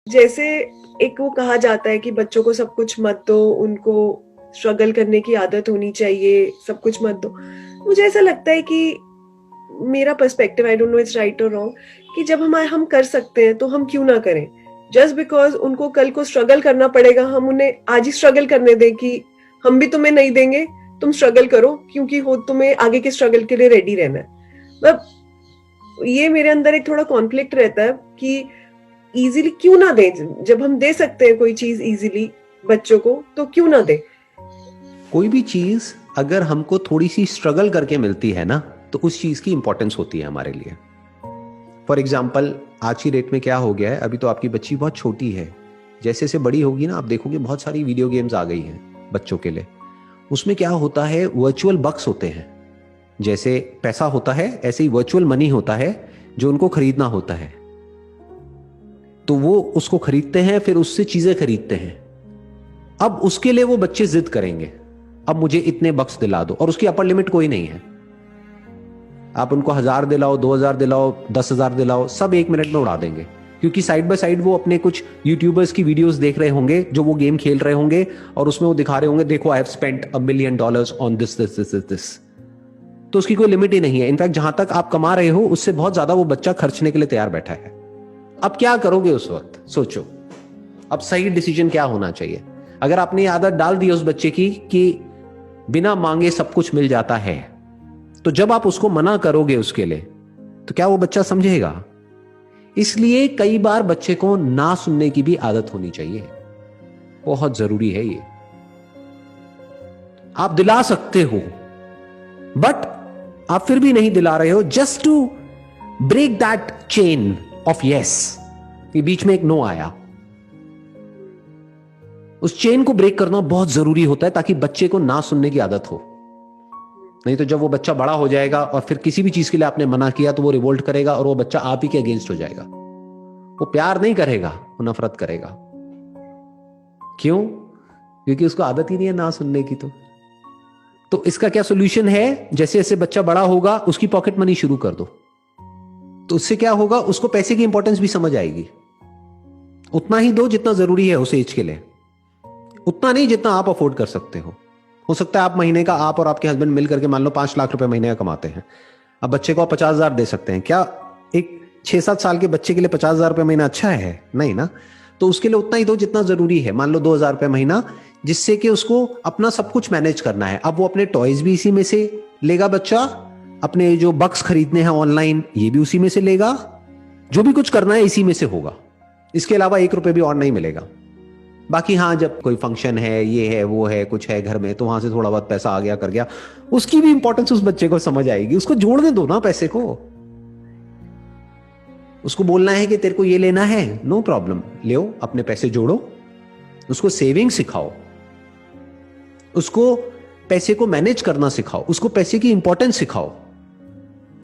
जैसे एक वो कहा जाता है कि बच्चों को सब कुछ मत दो, उनको स्ट्रगल करने की आदत होनी चाहिए, सब कुछ मत दो। मुझे ऐसा लगता है कि मेरा perspective, I don't know it's right और रॉन्ग, कि जब हम कर सकते हैं तो हम क्यों ना करें। जस्ट बिकॉज उनको कल को स्ट्रगल करना पड़ेगा, हम उन्हें आज ही स्ट्रगल करने दें कि हम भी तुम्हें नहीं देंगे, तुम स्ट्रगल करो, क्योंकि हो तुम्हें आगे के स्ट्रगल के लिए रेडी रहना है। मतलब ये मेरे अंदर एक थोड़ा कॉन्फ्लिक्ट रहता है कि इजीली क्यों ना दें। जब हम दे सकते हैं कोई चीज इजीली बच्चों को, तो क्यों ना दें। कोई भी चीज अगर हमको थोड़ी सी स्ट्रगल करके मिलती है ना, तो उस चीज की इंपॉर्टेंस होती है हमारे लिए। फॉर एग्जाम्पल, आज की डेट में क्या हो गया है, अभी तो आपकी बच्ची बहुत छोटी है, जैसे जैसे बड़ी होगी ना, आप देखोगे बहुत सारी वीडियो गेम्स आ गई हैं बच्चों के लिए। उसमें क्या होता है, वर्चुअल बक्स होते हैं। जैसे पैसा होता है, ऐसे ही वर्चुअल मनी होता है जो उनको खरीदना होता है। तो वो उसको खरीदते हैं, फिर उससे चीजें खरीदते हैं। अब उसके लिए वो बच्चे जिद करेंगे, अब मुझे इतने बक्स दिला दो, और उसकी अपर लिमिट कोई नहीं है। आप उनको 1000 दिलाओ, 2000 दिलाओ, 10,000 दिलाओ, सब 1 मिनट में उड़ा देंगे। क्योंकि साइड बाय साइड वो अपने कुछ यूट्यूबर्स की वीडियोस देख रहे होंगे जो वो गेम खेल रहे होंगे, और उसमें वो दिखा रहे होंगे, देखो I have spent $1 million on this this this this. तो उसकी कोई लिमिट ही नहीं है। इनफैक्ट जहां तक आप कमा रहे हो उससे बहुत ज्यादा वो बच्चा खर्चने के लिए तैयार बैठा है। अब क्या करोगे उस वक्त, सोचो। अब सही डिसीजन क्या होना चाहिए? अगर आपने ये आदत डाल दी उस बच्चे की कि बिना मांगे सब कुछ मिल जाता है, तो जब आप उसको मना करोगे उसके लिए, तो क्या वो बच्चा समझेगा? इसलिए कई बार बच्चे को ना सुनने की भी आदत होनी चाहिए। बहुत जरूरी है ये। आप दिला सकते हो, बट आप फिर भी नहीं दिला रहे हो, just to break that chain of yes. कि बीच में एक नो आया, उस चेन को ब्रेक करना बहुत जरूरी होता है, ताकि बच्चे को ना सुनने की आदत हो। नहीं तो जब वो बच्चा बड़ा हो जाएगा और फिर किसी भी चीज के लिए आपने मना किया, तो वो रिवोल्ट करेगा और वो बच्चा आप ही के अगेंस्ट हो जाएगा। वो प्यार नहीं करेगा, वो नफरत करेगा। क्यों? क्योंकि उसको आदत ही नहीं है ना सुनने की। तो इसका क्या सोल्यूशन है? जैसे जैसे बच्चा बड़ा होगा, उसकी पॉकेट मनी शुरू कर दो। तो उससे क्या होगा, उसको पैसे की इंपॉर्टेंस भी समझ आएगी। उतना ही दो जितना जरूरी है उस एज के लिए, उतना नहीं जितना आप अफोर्ड कर सकते हो सकता है आप महीने का, आप और आपके हस्बैंड मिल करके मान लो 5 लाख रुपए महीने का कमाते हैं। अब बच्चे को आप 50,000 दे सकते हैं क्या? एक 6-7 साल के बच्चे के लिए 50,000 रुपए महीना अच्छा है? नहीं ना। तो उसके लिए उतना ही दो जितना जरूरी है, मान लो 2,000 रुपए महीना, जिससे कि उसको अपना सब कुछ मैनेज करना है। अब वो अपने टॉयज भी इसी में से लेगा बच्चा, अपने जो बक्स खरीदने हैं ऑनलाइन ये भी उसी में से लेगा, जो भी कुछ करना है इसी में से होगा। इसके अलावा 1 रुपए भी और नहीं मिलेगा। बाकी हाँ, जब कोई फंक्शन है, ये है वो है, कुछ है घर में, तो वहां से थोड़ा बहुत पैसा आ गया कर गया, उसकी भी इंपॉर्टेंस उस बच्चे को समझ आएगी। उसको जोड़ने दो ना पैसे को। उसको बोलना है कि तेरे को ये लेना है, नो प्रॉब्लम, ले अपने पैसे जोड़ो। उसको सेविंग सिखाओ, उसको पैसे को मैनेज करना सिखाओ, उसको पैसे की इंपॉर्टेंस सिखाओ।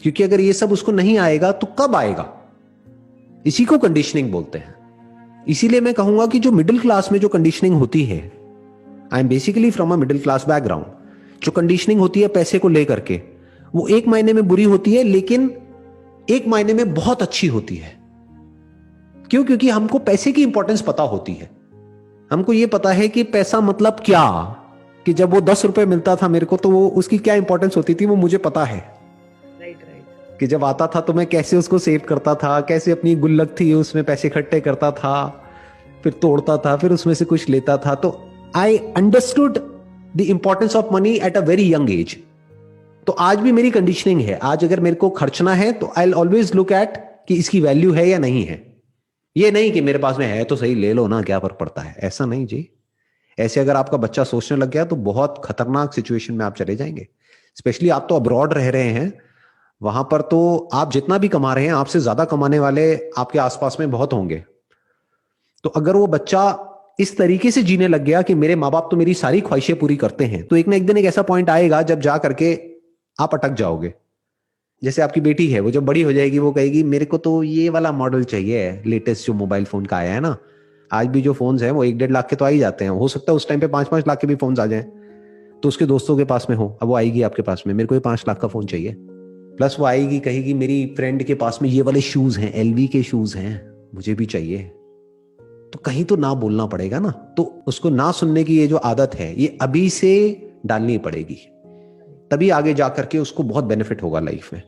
क्योंकि अगर ये सब उसको नहीं आएगा तो कब आएगा? इसी को कंडीशनिंग बोलते हैं। इसीलिए मैं कहूंगा कि जो मिडिल क्लास में जो कंडीशनिंग होती है, I am basically from a middle class background, जो कंडीशनिंग होती है पैसे को लेकर के, वो एक मायने में बुरी होती है, लेकिन एक मायने में बहुत अच्छी होती है। क्यों? क्योंकि हमको पैसे की इंपॉर्टेंस पता होती है। हमको ये पता है कि पैसा मतलब क्या, कि जब वो 10 रुपए मिलता था मेरे को, तो वो उसकी क्या इंपॉर्टेंस होती थी वो मुझे पता है। राइट। कि जब आता था तो मैं कैसे उसको सेव करता था, कैसे अपनी गुल्लक थी उसमें पैसे इकट्ठे करता था, फिर तोड़ता था, फिर उसमें से कुछ लेता था। तो I understood the importance of money at a very young age. तो आज भी मेरी कंडीशनिंग है, आज अगर मेरे को खर्चना है तो आई ऑलवेज लुक एट कि इसकी वैल्यू है या नहीं है। ये नहीं कि मेरे पास में है तो सही, ले लो ना, क्या फर्क पड़ता है, ऐसा नहीं जी। ऐसे अगर आपका बच्चा सोचने लग गया तो बहुत खतरनाक सिचुएशन में आप चले जाएंगे। स्पेशली आप तो अब्रॉड रह रहे हैं, वहां पर तो आप जितना भी कमा रहे हैं, आपसे ज्यादा कमाने वाले आपके आसपास में बहुत होंगे। तो अगर वो बच्चा इस तरीके से जीने लग गया कि मेरे माँ बाप तो मेरी सारी ख्वाहिशें पूरी करते हैं, तो एक ना एक दिन एक ऐसा पॉइंट आएगा जब जा करके आप अटक जाओगे। जैसे आपकी बेटी है, वो जब बड़ी हो जाएगी वो कहेगी मेरे को तो ये वाला मॉडल चाहिए, लेटेस्ट जो मोबाइल फोन का आया है ना। आज भी जो फोन्स हैं वो 1-1.5 लाख के तो आ ही जाते हैं, हो सकता है उस टाइम पे 5-5 लाख के भी फोन्स आ जाएं। तो उसके दोस्तों के पास में हो, अब वो आएगी आपके पास में, मेरे को ये 5 लाख का फोन चाहिए। प्लस वो आएगी कहेगी मेरी फ्रेंड के पास में ये वाले शूज हैं, LV के शूज हैं, मुझे भी चाहिए। तो कहीं तो ना बोलना पड़ेगा ना। तो उसको ना सुनने की ये जो आदत है ये अभी से डालनी पड़ेगी, तभी आगे जा करके उसको बहुत बेनिफिट होगा लाइफ में।